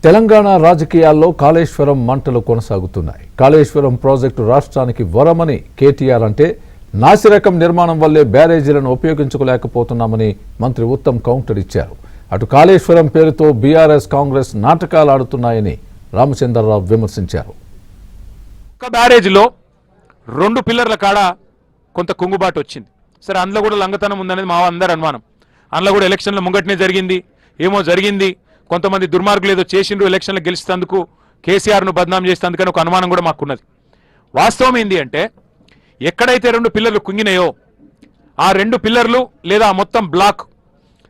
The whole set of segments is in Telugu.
తెలంగాణ రాజకీయాల్లో కాళేశ్వరం మంటలు కొనసాగుతున్నాయి. కాళేశ్వరం ప్రాజెక్టు రాష్ట్రానికి వరమని కేటీఆర్ అంటే నాసిరకం నిర్మాణం వల్లే బ్యారేజీలను ఉపయోగించుకోలేకపోతున్నామని మంత్రి ఉత్తమ్ కౌంటర్ ఇచ్చారు. అటు కాళేశ్వరం పేరుతో బీఆర్ఎస్ కాంగ్రెస్ నాటకాలు ఆడుతున్నాయని రామచంద్రరావు విమర్శించారు. ఒక బ్యారేజీలో 2 పిల్లర్ల కాడ కొంత కుంగుబాటు వచ్చింది. సరే, అందులో కూడా లంగతనం ఉందనేది మా అందరి అనుమానం. అందులో కూడా ఎలక్షన్ల ముంగటనే జరిగింది, ఏమో జరిగింది, కొంతమంది దుర్మార్గులు ఏదో చేసిండ్రు, ఎలక్షన్లు గెలిచేందుకు కేసీఆర్ను బద్నాం చేసేందుకని ఒక అనుమానం కూడా మాకున్నది. వాస్తవం ఏంది అంటే, ఎక్కడైతే 2 పిల్లర్లు కుంగినాయో ఆ 2 పిల్లర్లు లేదా మొత్తం బ్లాక్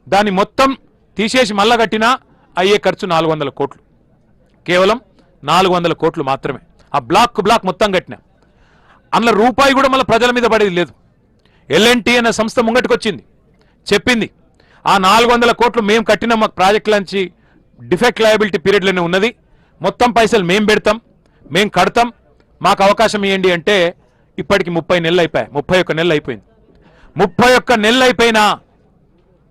దాన్ని మొత్తం తీసేసి మళ్ళా కట్టినా అయ్యే ఖర్చు 400 కోట్లు, కేవలం 400 కోట్లు మాత్రమే. ఆ బ్లాక్ మొత్తం కట్టినా అందులో రూపాయి కూడా మళ్ళీ ప్రజల మీద పడేది లేదు. ఎల్ఎన్టీ అనే సంస్థ ముంగటికి వచ్చింది, చెప్పింది ఆ 400 కోట్లు మేము కట్టిన మా ప్రాజెక్టులంచి డిఫెక్ట్ లయబిలిటీ పీరియడ్లోనే ఉన్నది, మొత్తం పైసలు మేము పెడతాం, మేము కడతాం, మాకు అవకాశం ఇవ్వండి అంటే ఇప్పటికి 30 నెలలు అయిపోయాయి, 31 నెలలు అయిపోయింది. 31 నెలలు అయిపోయినా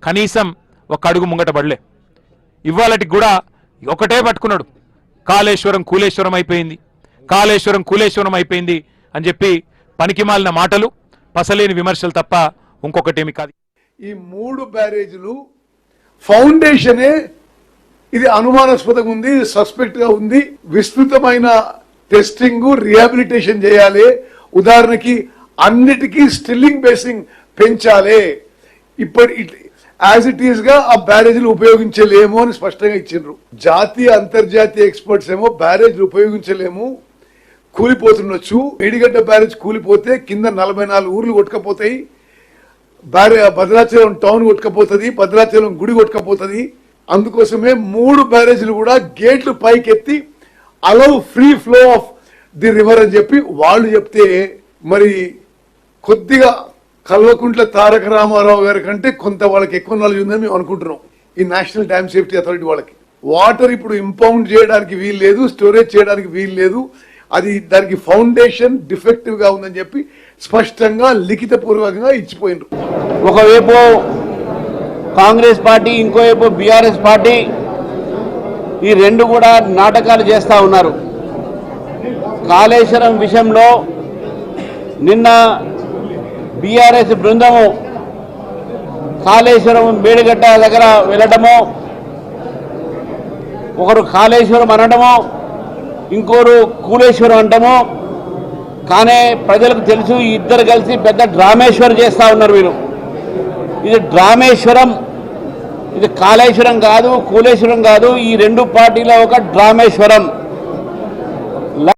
కనీసం ఒక అడుగు ముంగట పడలే. ఇవాళకి కూడా ఒకటే పట్టుకున్నాడు, కాళేశ్వరం కూలేశ్వరం అయిపోయింది, కాళేశ్వరం కూలేశ్వరం అయిపోయింది అని చెప్పి పనికిమాలిన మాటలు, పసలేని విమర్శలు తప్ప ఇంకొకటేమి కాదు. ఈ 3 బ్యారేజీలు ఫౌండేషనే ఇది అనుమానాస్పదంగా ఉంది, సస్పెక్ట్ గా ఉంది, విస్తృతమైన టెస్టింగ్ రిహాబిలిటేషన్ చేయాలి. ఉదాహరణకి అన్నిటికీ స్టిల్లింగ్ బేసింగ్ పెంచాలి. యాజ్ ఇట్ ఈస్ గా ఆ బ్యారేజీలు ఉపయోగించలేము అని స్పష్టంగా ఇచ్చిండ్రు. జాతీయ అంతర్జాతీయ ఎక్స్పర్ట్స్ ఏమో బ్యారేజీలు ఉపయోగించలేము, కూలిపోతుండొచ్చు, మేడిగడ్డ బ్యారేజ్ కూలిపోతే కింద 44 ఊర్లు కొట్టుకపోతాయి, భద్రాచలం టౌన్ కొట్టుకపోతుంది, భద్రాచలం గుడి కొట్టుకపోతుంది. అందుకోసమే 3 బ్యారేజీలు కూడా గేట్లు పైకెత్తి allow free flow of the river అని చెప్పి వాళ్ళు చెప్తే, మరి కొద్దిగా కల్వకుంట్ల తారక రామారావు గారి కంటే కొంత వాళ్ళకి ఎక్కువ నాలెడ్జ్ ఉందని మేము అనుకుంటున్నాం. ఈ నేషనల్ డ్యామ్ సేఫ్టీ అథారిటీ వాళ్ళకి వాటర్ ఇప్పుడు ఇంపౌండ్ చేయడానికి వీలు లేదు, స్టోరేజ్ చేయడానికి వీలు లేదు, అది దానికి ఫౌండేషన్ డిఫెక్టివ్ గా ఉందని చెప్పి స్పష్టంగా లిఖితపూర్వకంగా ఇచ్చిపోయినారు. ఒకవైపు కాంగ్రెస్ పార్టీ, ఇంకోవైపు బీఆర్ఎస్ పార్టీ, ఈ 2 కూడా నాటకాలు చేస్తూ ఉన్నారు. కాళేశ్వరం విషయంలో నిన్న బీఆర్ఎస్ బృందము కాళేశ్వరం మేడిగడ్డ దగ్గర వెళ్ళడము, ఒకరు కాళేశ్వరం అనడము, ఇంకోరు కూలేశ్వరం అంటాము. కానీ ప్రజలకు తెలుసు, ఈ ఇద్దరు కలిసి పెద్ద డ్రామేశ్వరం చేస్తూ ఉన్నారు. వీరు ఇది డ్రామేశ్వరం, ఇది కాళేశ్వరం కాదు, కూలేశ్వరం కాదు, ఈ 2 పార్టీల ఒక డ్రామేశ్వరం.